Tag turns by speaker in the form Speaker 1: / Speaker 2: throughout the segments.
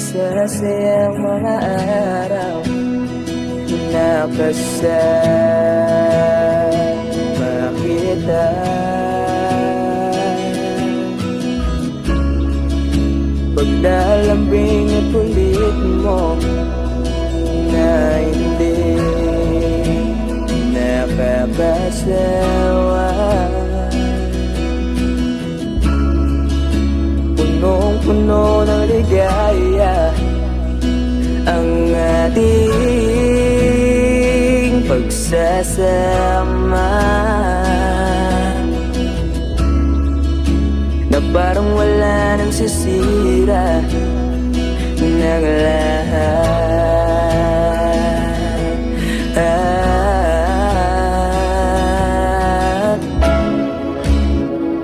Speaker 1: masasayang mga araw na kasama kita. Paglalambing at ulit mo na hindi nakakasawa. Punong-puno ng ligaya ang ating pagsasama, na parang wala nang sisira ng lahat.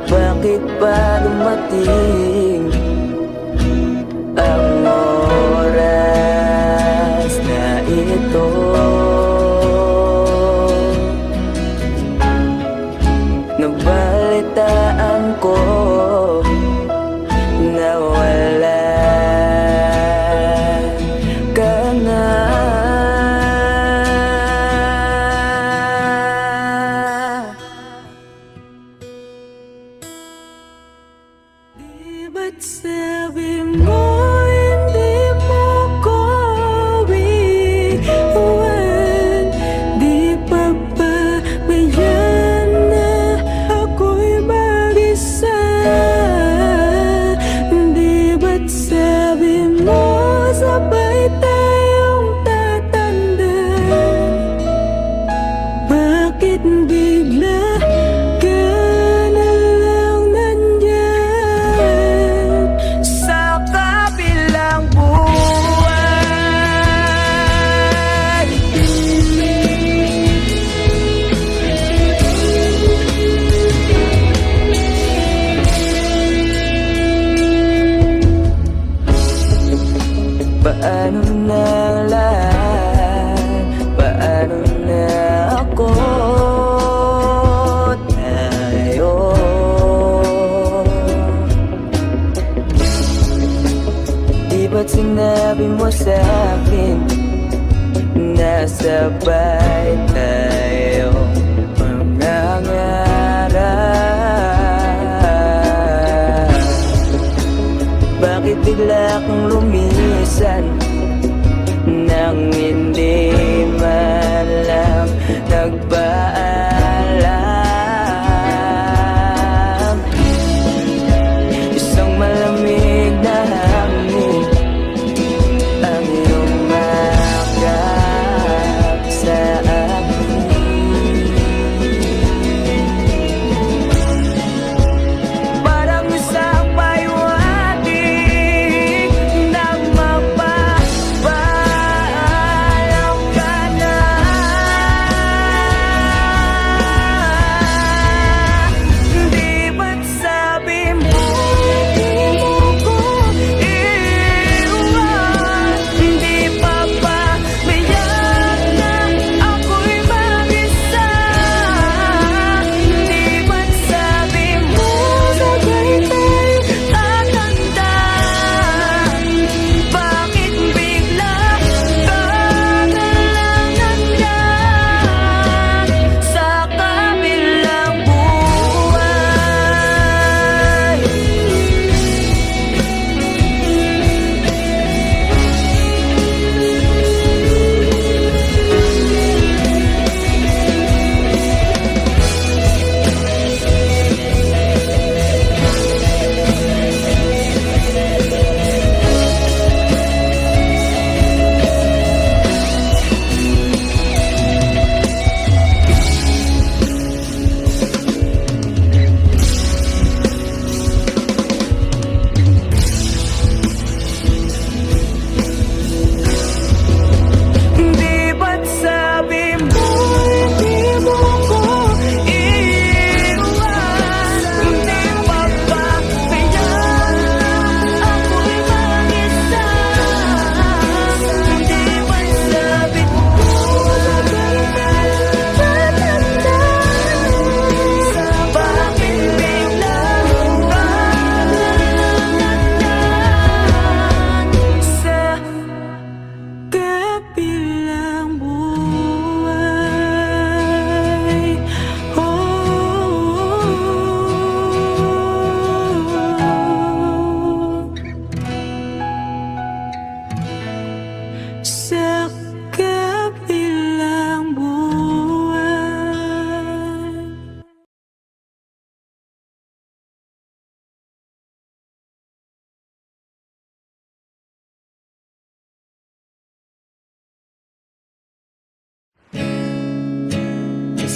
Speaker 1: Bakit ba dumating ang oras na ito? Nabalitaan ko na wala ka na. Di ba't sabi mo hindi mo ko iwan? Di pa ba bayan na ako'y mag-isa? Di ba't sabi mo sabay tayong tatanda? Bakit bigla ka na lang nandyan sa kabilang buwan? Paano na ang lahat? Paano na ako? Tayo di ba't sinabi mo sa'kin na sabay tayo mangangarap? Bakit bigla kang lumisan nang hindi man lang nagpaalam? Isang malamig na hangin ang yumakap sa akin. Parang isang paywating na mapapaalam ka na.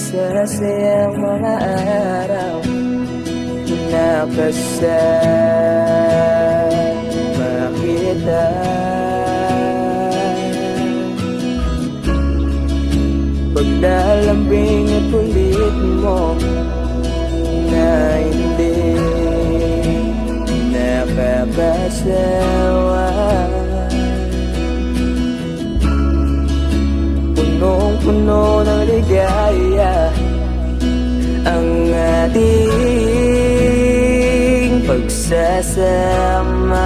Speaker 1: masasayang mga araw nakasama kita. Paglalambing at ulit mo na hindi nakakasawa. Punong-puno ng ligaya ang ating pagsasama.